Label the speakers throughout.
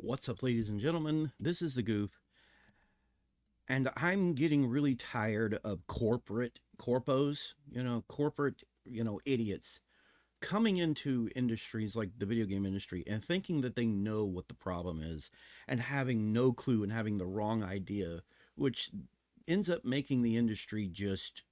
Speaker 1: What's up, ladies and gentlemen? This is the Goof, and I'm getting really tired of corporate, idiots coming into industries like the video game industry and thinking that they know what the problem is and having no clue and having the wrong idea, which ends up making the industry just,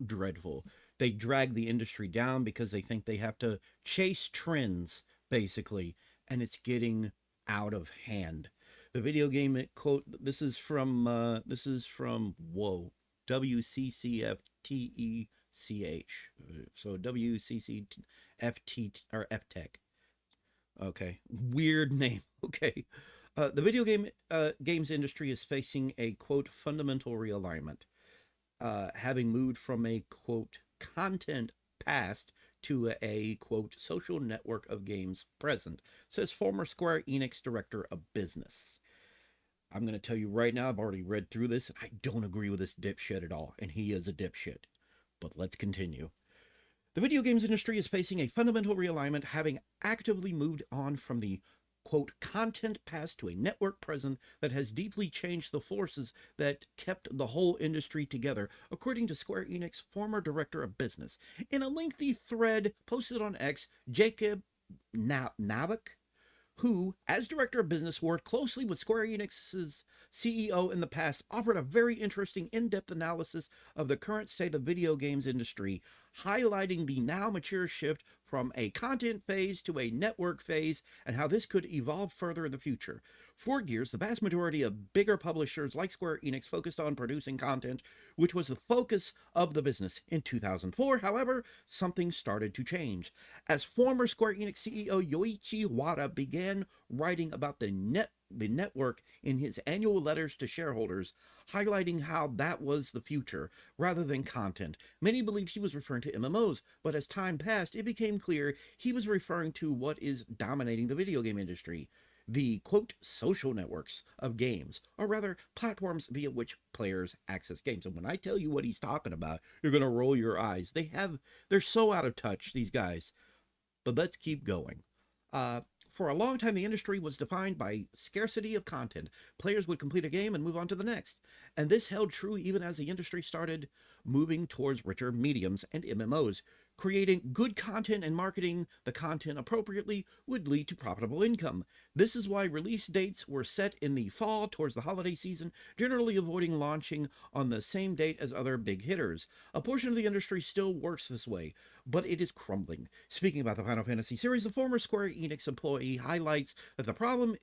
Speaker 1: dreadful. They drag the industry down because they think they have to chase trends, basically, and it's getting out of hand. The video game quote. This is from whoa, WCCFTECH. So WCCFT or FTech. Okay, weird name. Okay, the video games industry is facing a quote fundamental realignment, having moved from a quote content past to a quote social network of games present, says former Square Enix director of business. I'm going to tell you right now, I've already read through this, and I don't agree with this dipshit at all, and he is a dipshit. But let's continue. The video games industry is facing a fundamental realignment, having actively moved on from the quote content past to a network present that has deeply changed the forces that kept the whole industry together, according to Square Enix former director of business. In a lengthy thread posted on X, Jacob Navik, who, as director of business, worked closely with Square Enix's CEO in the past, offered a very interesting in-depth analysis of the current state of video games industry, highlighting the now mature shift from a content phase to a network phase and how this could evolve further in the future. For years, the vast majority of bigger publishers like Square Enix focused on producing content, which was the focus of the business. In 2004, however, something started to change. As former Square Enix CEO Yoichi Wada began writing about the network in his annual letters to shareholders, highlighting how that was the future rather than content. Many believed he was referring to MMOs, but as time passed, it became clear he was referring to what is dominating the video game industry: the quote social networks of games, or rather platforms via which players access games. And when I tell you what he's talking about, you're going to roll your eyes. They're so out of touch, these guys. But let's keep going. Uh, for a long time, the industry was defined by scarcity of content. Players would complete a game and move on to the next. And this held true even as the industry started moving towards richer mediums and MMOs. Creating good content and marketing the content appropriately would lead to profitable income. This is why release dates were set in the fall towards the holiday season, generally avoiding launching on the same date as other big hitters. A portion of the industry still works this way, but it is crumbling. Speaking about the Final Fantasy series, the former Square Enix employee highlights that the problem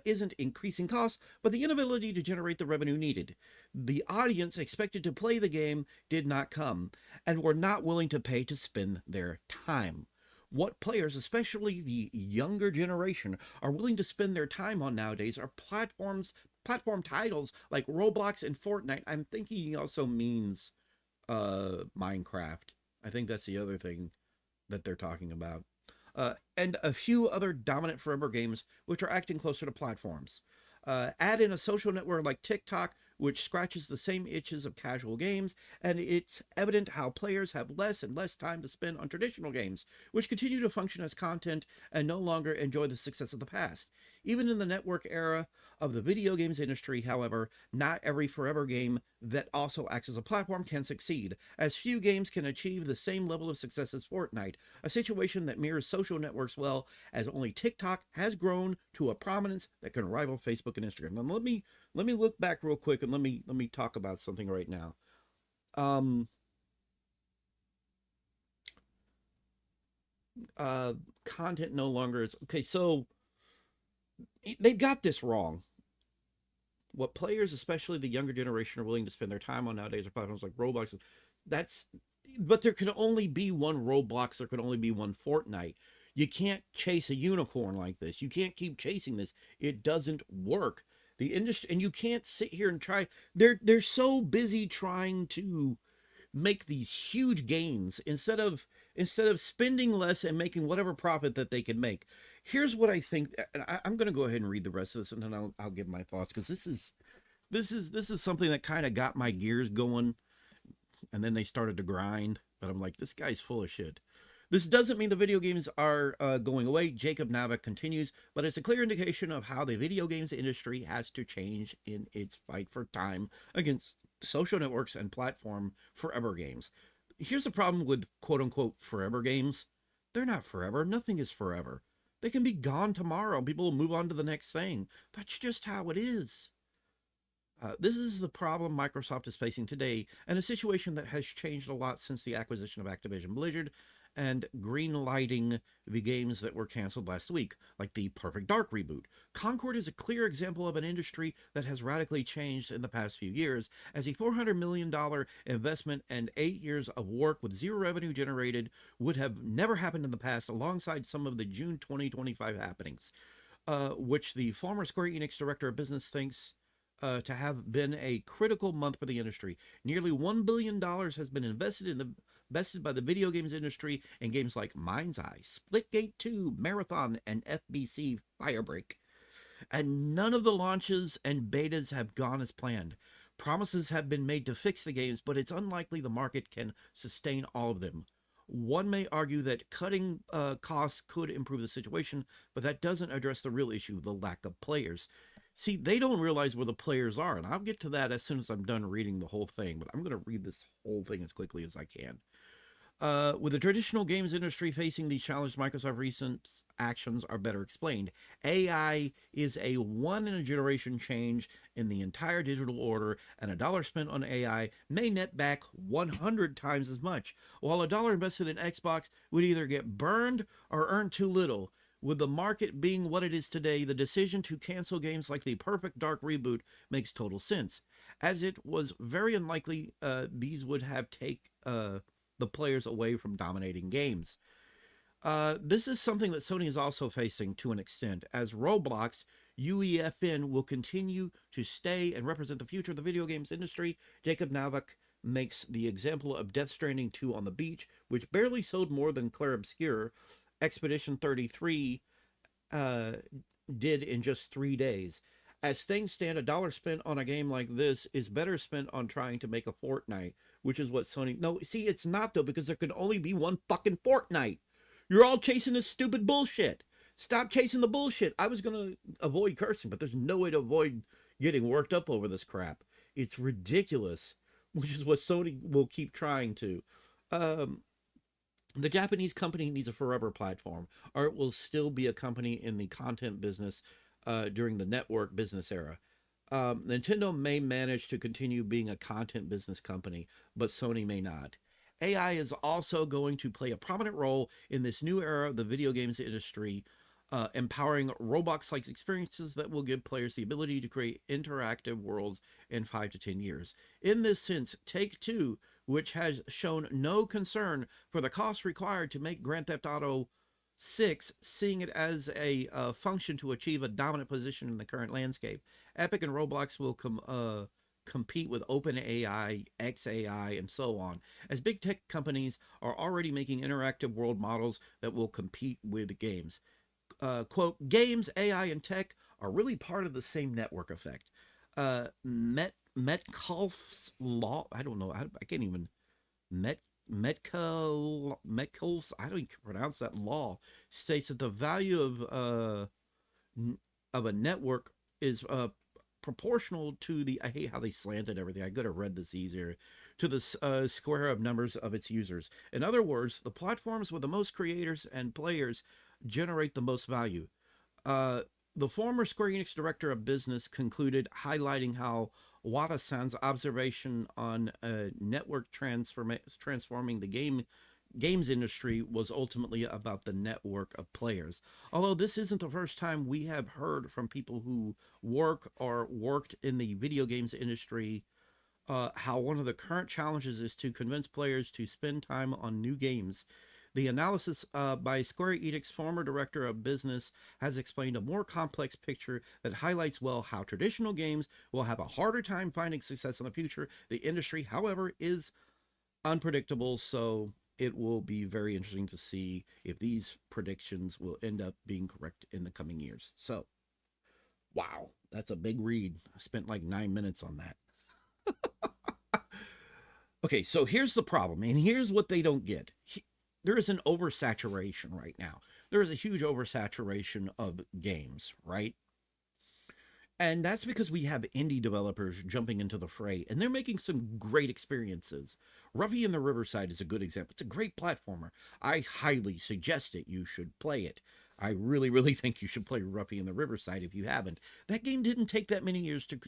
Speaker 1: isn't increasing costs, but the inability to generate the revenue needed. The audience expected to play the game did not come, and were not willing to pay to spend their time. What players, especially the younger generation, are willing to spend their time on nowadays are platform titles like Roblox and Fortnite. I'm thinking he also means Minecraft. I think that's the other thing that they're talking about. And a few other dominant forever games which are acting closer to platforms. Add in a social network like TikTok, which scratches the same itches of casual games, and it's evident how players have less and less time to spend on traditional games, which continue to function as content and no longer enjoy the success of the past. Even in the network era of the video games industry, however, not every forever game that also acts as a platform can succeed, as few games can achieve the same level of success as Fortnite, a situation that mirrors social networks well, as only TikTok has grown to a prominence that can rival Facebook and Instagram. Now let me look back real quick and let me talk about something right now. Um uh Content no longer is okay, so they've got this wrong. What players, especially the younger generation, are willing to spend their time on nowadays are platforms like Roblox. That's but there can only be one Roblox, there can only be one Fortnite. You can't chase a unicorn like this. You can't keep chasing this. It doesn't work. The industry, and you can't sit here and try. They're so busy trying to make these huge gains instead of spending less and making whatever profit that they can make. Here's what I think, and I'm going to go ahead and read the rest of this, and then I'll give my thoughts, because this is something that kind of got my gears going, and then they started to grind. But I'm like, this guy's full of shit. This doesn't mean the video games are going away. Jacob Navak continues, but it's a clear indication of how the video games industry has to change in its fight for time against social networks and platform forever games. Here's the problem with quote unquote forever games: they're not forever. Nothing is forever. They can be gone tomorrow. People will move on to the next thing. That's just how it is. This is the problem Microsoft is facing today, and a situation that has changed a lot since the acquisition of Activision Blizzard and greenlighting the games that were canceled last week, like the Perfect Dark reboot. Concord is a clear example of an industry that has radically changed in the past few years, as a $400 million investment and 8 years of work with zero revenue generated would have never happened in the past, alongside some of the June 2025 happenings, which the former Square Enix director of business thinks to have been a critical month for the industry. Nearly $1 billion has been invested by the video games industry in games like Mind's Eye, Splitgate 2, Marathon, and FBC Firebreak. And none of the launches and betas have gone as planned. Promises have been made to fix the games, but it's unlikely the market can sustain all of them. One may argue that cutting costs could improve the situation, but that doesn't address the real issue: the lack of players. See, they don't realize where the players are, and I'll get to that as soon as I'm done reading the whole thing, but I'm going to read this whole thing as quickly as I can. With the traditional games industry facing these challenges, Microsoft's recent actions are better explained. AI is a one-in-a-generation change in the entire digital order, and a dollar spent on AI may net back 100 times as much, while a dollar invested in Xbox would either get burned or earn too little. With the market being what it is today, the decision to cancel games like the Perfect Dark reboot makes total sense, as it was very unlikely these would have take the players away from dominating games. This is something that Sony is also facing to an extent, as Roblox UEFN will continue to stay and represent the future of the video games industry. Jacob Navak makes the example of Death Stranding 2 on the beach, which barely sold more than Clair Obscur. Expedition 33 did in just 3 days. As things stand, a dollar spent on a game like this is better spent on trying to make a Fortnite, which is what Sony... No, see, it's not, though, because there could only be one fucking Fortnite. You're all chasing this stupid bullshit. Stop chasing the bullshit. I was going to avoid cursing, but there's no way to avoid getting worked up over this crap. It's ridiculous, which is what Sony will keep trying to. The Japanese company needs a forever platform, or it will still be a company in the content business during the network business era. Nintendo may manage to continue being a content business company, but Sony may not. AI is also going to play a prominent role in this new era of the video games industry, empowering Roblox-like experiences that will give players the ability to create interactive worlds in 5 to 10 years. In this sense, Take-Two, which has shown no concern for the cost required to make Grand Theft Auto 6, seeing it as a function to achieve a dominant position in the current landscape. Epic and Roblox will compete with OpenAI, XAI, and so on, as big tech companies are already making interactive world models that will compete with games. Quote, games, AI, and tech are really part of the same network effect. Metcalfe's law, I don't know, I can't even, Metcalfe's, I don't even pronounce that law, states that the value of a network is proportional to the, I hate how they slanted everything, I could have read this easier, to the square of numbers of its users. In other words, the platforms with the most creators and players generate the most value. The former Square Enix director of business concluded, highlighting how Wada-san's observation on network transforming the games industry was ultimately about the network of players. Although this isn't the first time we have heard from people who work or worked in the video games industry how one of the current challenges is to convince players to spend time on new games. The analysis by Square Enix former director of business has explained a more complex picture that highlights well how traditional games will have a harder time finding success in the future. The industry, however, is unpredictable, so it will be very interesting to see if these predictions will end up being correct in the coming years. So, wow, that's a big read. I spent like 9 minutes on that. Okay, so here's the problem, and here's what they don't get. there is an oversaturation right now. There is a huge oversaturation of games, right? And that's because we have indie developers jumping into the fray, and they're making some great experiences. Ruffy in the Riverside is a good example. It's a great platformer. I highly suggest it. You should play it. I really, really think you should play Ruffy in the Riverside if you haven't. That game didn't take that many years to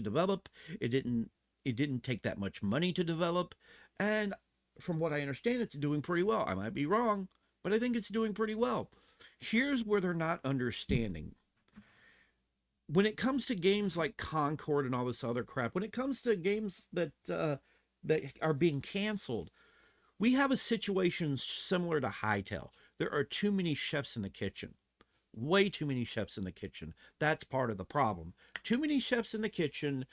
Speaker 1: develop. It didn't. It didn't take that much money to develop, and from what I understand, it's doing pretty well. I might be wrong, but I think it's doing pretty well. Here's where they're not understanding when it comes to games like Concord and all this other crap, when it comes to games that are being canceled, we have a situation similar to Hightail. There are too many chefs in the kitchen. Way too many chefs in the kitchen. That's part of the problem. Too many chefs in the kitchen,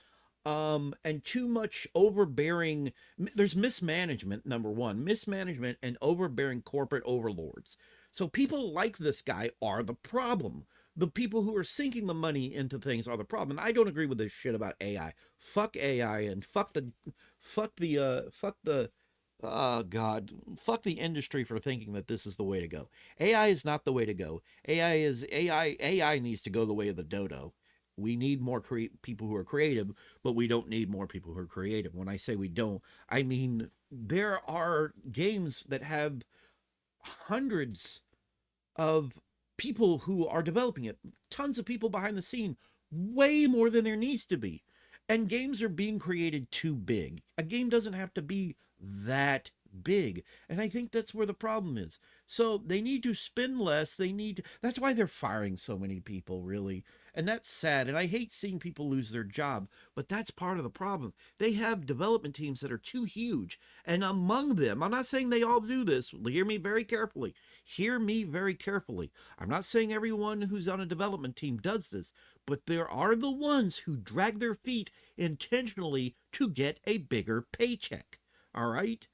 Speaker 1: and too much overbearing. There's mismanagement, number one, mismanagement and overbearing corporate overlords. So people like this guy are the problem. The people who are sinking the money into things are the problem. And I don't agree with this shit about AI. Fuck AI and fuck the oh god, fuck the industry for thinking that this is the way to go. AI is not the way to go. AI needs to go the way of the dodo. We need more people who are creative, but we don't need more people who are creative. When I say we don't, I mean there are games that have hundreds of people who are developing it, tons of people behind the scene, way more than there needs to be. And games are being created too big. A game doesn't have to be that big. And I think that's where the problem is. So they need to spend less. That's why they're firing so many people, really. And that's sad. And I hate seeing people lose their job, but that's part of the problem. They have development teams that are too huge. And among them, I'm not saying they all do this. Hear me very carefully. Hear me very carefully. I'm not saying everyone who's on a development team does this, but there are the ones who drag their feet intentionally to get a bigger paycheck. All right?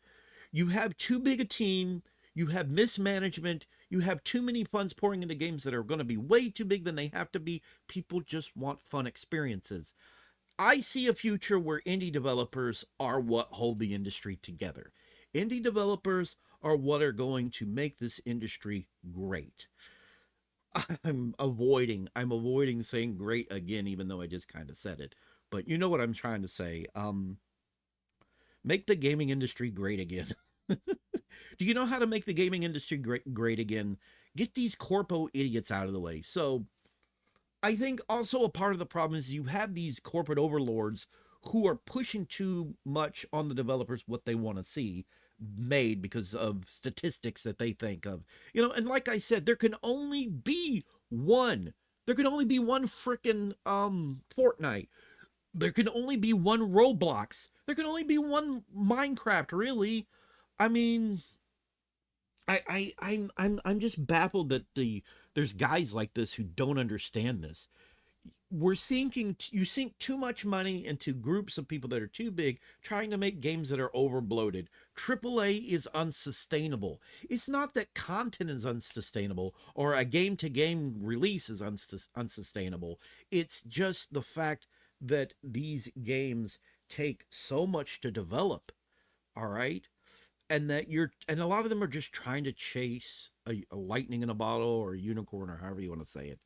Speaker 1: You have too big a team, you have mismanagement, you have too many funds pouring into games that are going to be way too big than they have to be. People just want fun experiences. I see a future where indie developers are what hold the industry together. Indie developers are what are going to make this industry great. I'm avoiding saying great again, even though I just kind of said it. But you know what I'm trying to say. Make the gaming industry great again. Do you know how to make the gaming industry great again? Get these corpo idiots out of the way. So I think also a part of the problem is you have these corporate overlords who are pushing too much on the developers what they want to see made because of statistics that they think of. And like I said, there can only be one. There can only be one freaking Fortnite. There can only be one Roblox. There can only be one Minecraft, really. I mean, I'm just baffled that there's guys like this who don't understand this. You sink too much money into groups of people that are too big, trying to make games that are overbloated. AAA is unsustainable. It's not that content is unsustainable or a game to game release is unsustainable. It's just the fact that these games take so much to develop. All right. And a lot of them are just trying to chase a lightning in a bottle or a unicorn or however you want to say it.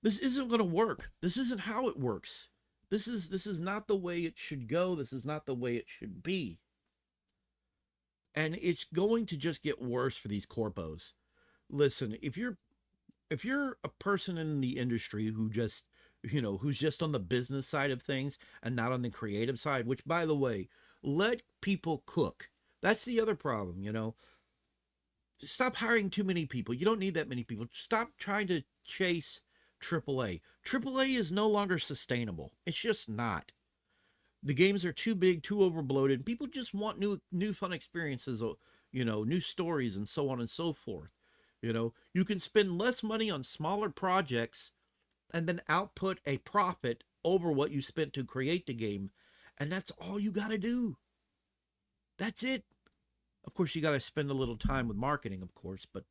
Speaker 1: This isn't going to work. This isn't how it works. This is not the way it should go. This is not the way it should be. And it's going to just get worse for these corpos. Listen, if you're a person in the industry who's just on the business side of things and not on the creative side, which by the way, let people cook. That's the other problem. Stop hiring too many people. You don't need that many people. Stop trying to chase AAA. AAA is no longer sustainable. It's just not. The games are too big, too overbloated. People just want new fun experiences, new stories and so on and so forth. You can spend less money on smaller projects and then output a profit over what you spent to create the game, and that's all you got to do. That's it. Of course, you got to spend a little time with marketing, of course, but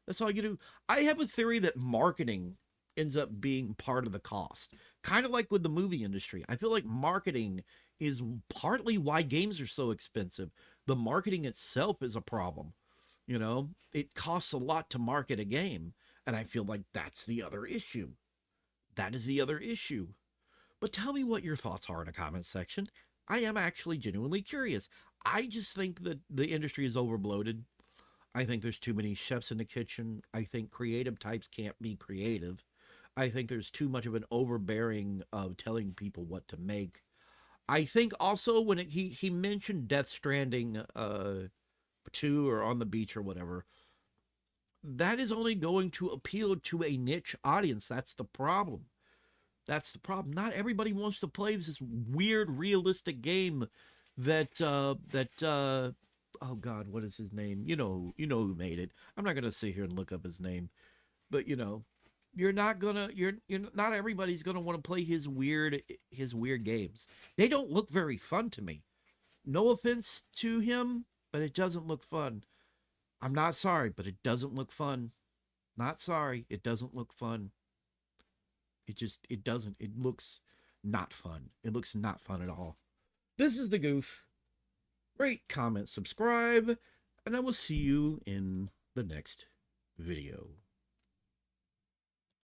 Speaker 1: that's all you do. I have a theory that marketing ends up being part of the cost. Kind of like with the movie industry. I feel like marketing is partly why games are so expensive. The marketing itself is a problem. You know, it costs a lot to market a game, and I feel like that's the other issue. That is the other issue. But tell me what your thoughts are in the comments section. I am actually genuinely curious. I just think that the industry is overbloated. I think there's too many chefs in the kitchen. I think creative types can't be creative. I think there's too much of an overbearing of telling people what to make. I think also when he mentioned Death Stranding 2 or On the Beach or whatever, that is only going to appeal to a niche audience. That's the problem. That's the problem. Not everybody wants to play this weird realistic game that oh god, what is his name? You know who made it. I'm not gonna sit here and look up his name, but you're not everybody's gonna want to play his weird games. They don't look very fun to me. No offense to him, but it doesn't look fun. I'm not sorry, but it doesn't look fun. Not sorry, it doesn't look fun. It doesn't. It looks not fun. It looks not fun at all. This is the Goof. Rate, comment, subscribe, and I will see you in the next video.